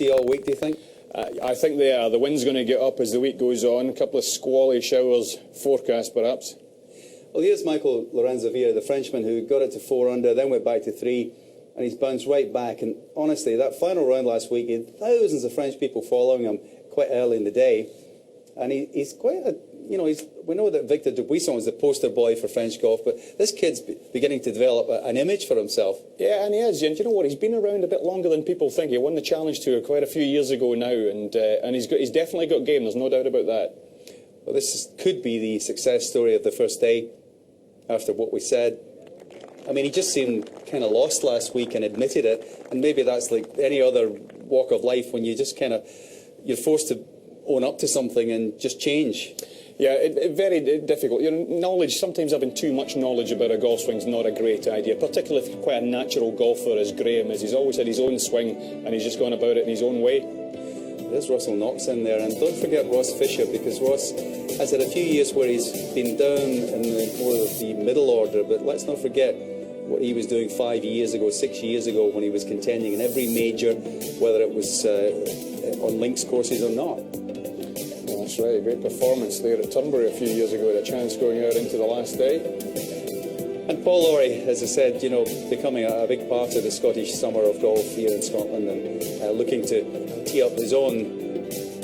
all week, do you think? I think they are. The wind's going to get up as the week goes on. A couple of squally showers forecast, perhaps. Well, here's Michael Lorenzo-Vieira, the Frenchman, who got it to 4 under, then went back to 3, and he's bounced right back. And honestly, that final round last week, he had thousands of French people following him quite early in the day. And he's quite a, we know that Victor Dubuisson is the poster boy for French golf, but this kid's beginning to develop an image for himself. Yeah, and he is. And you know what? He's been around a bit longer than people think. He won the Challenge Tour quite a few years ago now, and he's definitely got game. There's no doubt about that. Well, this could be the success story of the first day after what we said. I mean, he just seemed kind of lost last week and admitted it, and maybe that's like any other walk of life when you just you're forced to own up to something and just change. Yeah, very difficult. Knowledge, sometimes having too much knowledge about a golf swing is not a great idea, particularly if quite a natural golfer as Graham is. He's always had his own swing and he's just gone about it in his own way. There's Russell Knox in there, and don't forget Ross Fisher, because Ross has had a few years where he's been down in more of the middle order, but let's not forget what he was doing 5 years ago, 6 years ago, when he was contending in every major, whether it was on links courses or not. That's right, a great performance there at Turnberry a few years ago, had a chance going out into the last day. And Paul Lawrie, as I said, becoming a big part of the Scottish summer of golf here in Scotland, and looking to tee up his own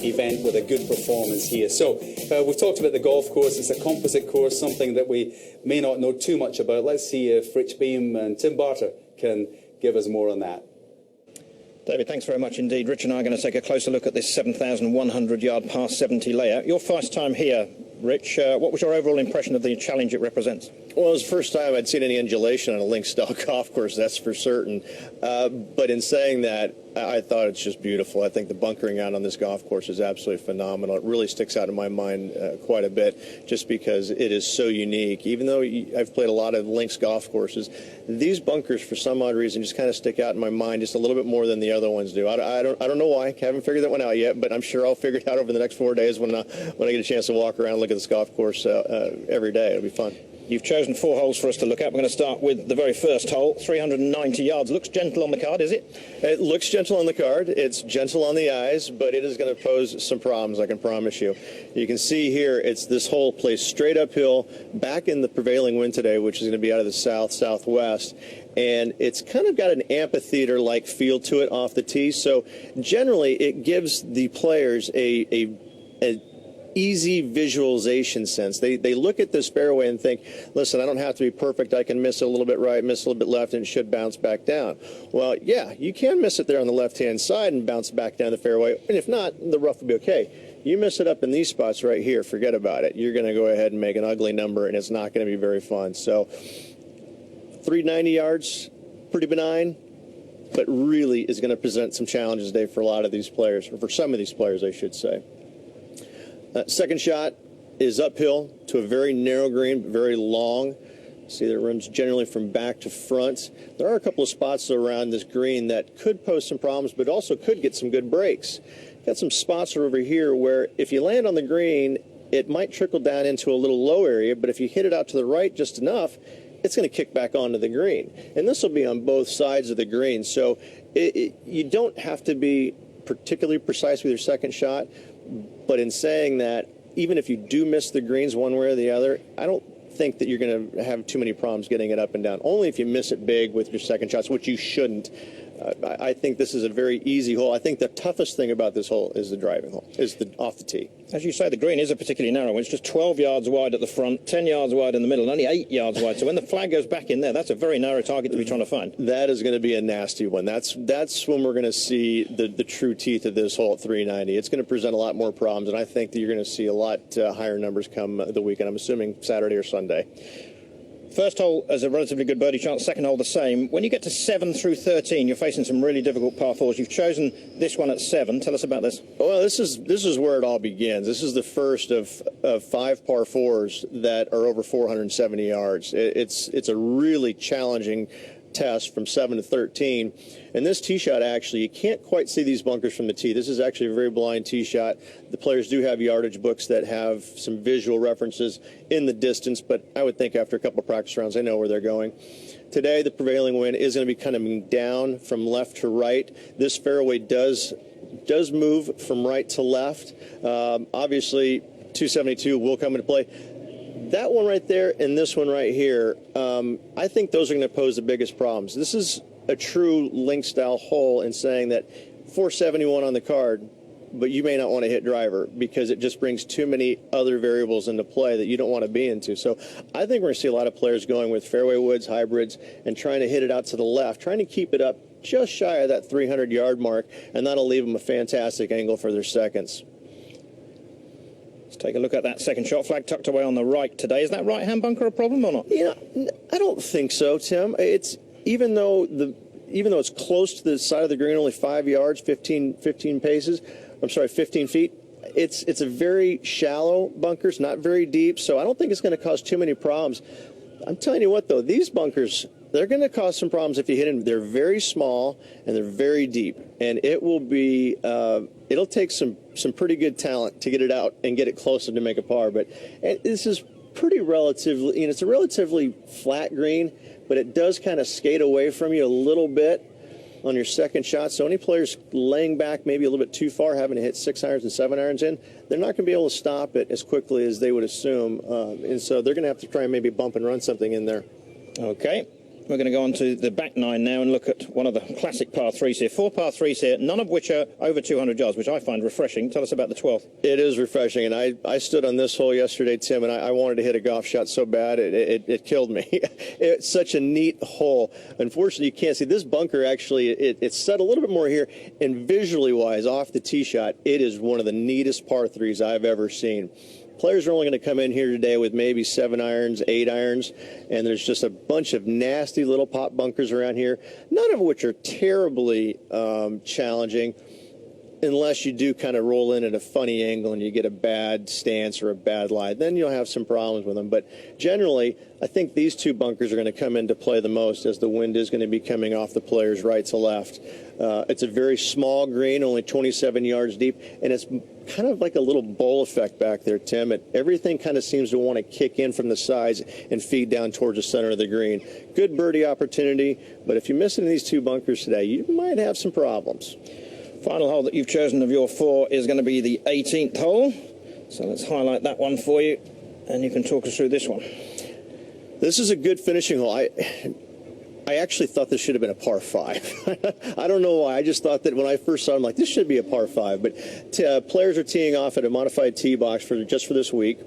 event with a good performance here. So we've talked about the golf course. It's a composite course, something that we may not know too much about. Let's see if Rich Beam and Tim Barter can give us more on that. David, thanks very much indeed. Rich and I are going to take a closer look at this 7,100-yard par 70 layout. Your first time here, Rich. What was your overall impression of the challenge it represents? Well, it was the first time I'd seen any undulation on a link-style golf course, that's for certain. But in saying that, I thought it's just beautiful. I think the bunkering out on this golf course is absolutely phenomenal. It really sticks out in my mind quite a bit, just because it is so unique. Even though I've played a lot of links golf courses, these bunkers, for some odd reason, just kind of stick out in my mind just a little bit more than the other ones do. I don't know why. I haven't figured that one out yet, but I'm sure I'll figure it out over the next 4 days when I get a chance to walk around and look at this golf course every day. It'll be fun. You've chosen 4 holes for us to look at. We're going to start with the very first hole, 390 yards. Looks gentle on the card, is it? It looks gentle on the card. It's gentle on the eyes, but it is going to pose some problems, I can promise you. You can see here, it's this hole placed straight uphill, back in the prevailing wind today, which is going to be out of the south-southwest. And it's kind of got an amphitheater-like feel to it off the tee. So generally, it gives the players a easy visualization sense. They look at this fairway and think, listen, I don't have to be perfect. I can miss a little bit right, miss a little bit left, and it should bounce back down. Well, yeah, you can miss it there on the left-hand side and bounce back down the fairway. And if not, the rough will be okay. You miss it up in these spots right here, forget about it. You're going to go ahead and make an ugly number, and it's not going to be very fun. So 390 yards, pretty benign, but really is going to present some challenges today for a lot of these players, or for some of these players, I should say. Second shot is uphill to a very narrow green, very long. See, that runs generally from back to front. There are a couple of spots around this green that could pose some problems, but also could get some good breaks. Got some spots over here where if you land on the green, it might trickle down into a little low area, but if you hit it out to the right just enough, it's going to kick back onto the green. And this will be on both sides of the green. So you don't have to be particularly precise with your second shot. But in saying that, even if you do miss the greens one way or the other, I don't think that you're going to have too many problems getting it up and down. Only if you miss it big with your second shots, which you shouldn't. I think this is a very easy hole. I think the toughest thing about this hole is the driving hole, is off the tee. As you say, the green is a particularly narrow one. It's just 12 yards wide at the front, 10 yards wide in the middle, and only 8 yards wide. So when the flag goes back in there, that's a very narrow target to be trying to find. That is going to be a nasty one. That's when we're going to see the true teeth of this hole at 390. It's going to present a lot more problems, and I think that you're going to see a lot higher numbers come the weekend. I'm assuming Saturday or Sunday. First hole has a relatively good birdie chance, second hole the same. When you get to 7 through 13, you're facing some really difficult par 4s. You've chosen this one at 7. Tell us about this. Well, this is where it all begins. This is the first of 5 par 4s that are over 470 yards. It's a really challenging test from 7 to 13. And this tee shot, actually, you can't quite see these bunkers from the tee. This is actually a very blind tee shot. The players do have yardage books that have some visual references in the distance, but I would think after a couple of practice rounds, they know where they're going. Today, the prevailing wind is going to be coming down from left to right. This fairway does does move from right to left. Obviously, 272 will come into play. That one right there and this one right here, I think those are going to pose the biggest problems. This is a true link-style hole in saying that 471 on the card, but you may not want to hit driver because it just brings too many other variables into play that you don't want to be into. So I think we're going to see a lot of players going with fairway woods, hybrids, and trying to hit it out to the left, trying to keep it up just shy of that 300-yard mark, and that'll leave them a fantastic angle for their seconds. Let's take a look at that second shot. Flag tucked away on the right today. Is that right-hand bunker a problem or not? You know, I don't think so, Tim. It's even though it's close to the side of the green, only 5 yards, 15 feet. It's a very shallow bunker. It's not very deep, so I don't think it's going to cause too many problems. I'm telling you what, though, these bunkers, they're going to cause some problems if you hit them. They're very small and they're very deep, and it will be it'll take some pretty good talent to get it out and get it closer to make a par. But this is pretty relatively, it's a relatively flat green, but it does kind of skate away from you a little bit on your second shot. So any players laying back maybe a little bit too far, having to hit 6 irons and 7 irons in, they're not going to be able to stop it as quickly as they would assume. And so they're going to have to try and maybe bump and run something in there. Okay. We're going to go on to the back nine now and look at one of the classic par threes here. 4 par threes here, none of which are over 200 yards, which I find refreshing. Tell us about the 12th. It is refreshing, and I stood on this hole yesterday, Tim, and I wanted to hit a golf shot so bad it killed me. It's such a neat hole. Unfortunately, you can't see this bunker. Actually, it's set a little bit more here, and visually wise, off the tee shot, it is one of the neatest par threes I've ever seen. Players are only going to come in here today with maybe 7 irons, 8 irons, and there's just a bunch of nasty little pop bunkers around here, none of which are terribly challenging unless you do kind of roll in at a funny angle and you get a bad stance or a bad lie. Then you'll have some problems with them. But generally, I think these 2 bunkers are going to come into play the most as the wind is going to be coming off the players right to left. It's a very small green, only 27 yards deep, and it's kind of like a little bowl effect back there, Tim. Everything kind of seems to want to kick in from the sides and feed down towards the center of the green. Good birdie opportunity, but if you miss any of these 2 bunkers today, you might have some problems. Final hole that you've chosen of your 4 is going to be the 18th hole. So let's highlight that one for you, and you can talk us through this one. This is a good finishing hole. I actually thought this should have been a par 5. I don't know why. I just thought that when I first saw it, I'm like, this should be a par 5. But players are teeing off at a modified tee box just for this week.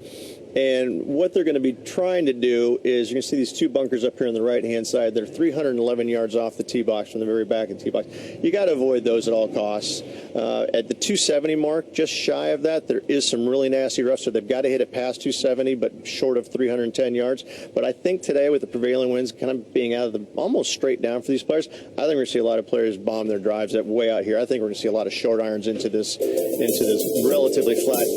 And what they're going to be trying to do is, you're going to see these 2 bunkers up here on the right-hand side. They're 311 yards off the tee box from the very back of the tee box. You got to avoid those at all costs. At the 270 mark, just shy of that, there is some really nasty rough, so they've got to hit it past 270, but short of 310 yards. But I think today, with the prevailing winds kind of being out of the almost straight down for these players, I think we're going to see a lot of players bomb their drives way out here. I think we're going to see a lot of short irons into this relatively flat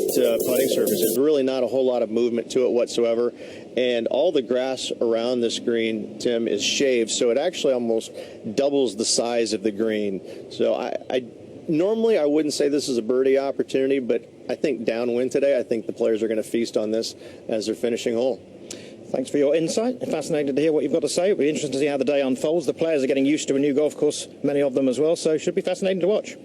putting surface. There's really not a whole lot of movement to it whatsoever, and all the grass around this green, Tim, is shaved, so it actually almost doubles the size of the green. So I normally I wouldn't say this is a birdie opportunity, but I think downwind today, I think the players are going to feast on this as their finishing hole. Thanks for your insight. Fascinated to hear what you've got to say. It'll be interesting to see how the day unfolds. The players are getting used to a new golf course, many of them as well, so it should be fascinating to watch.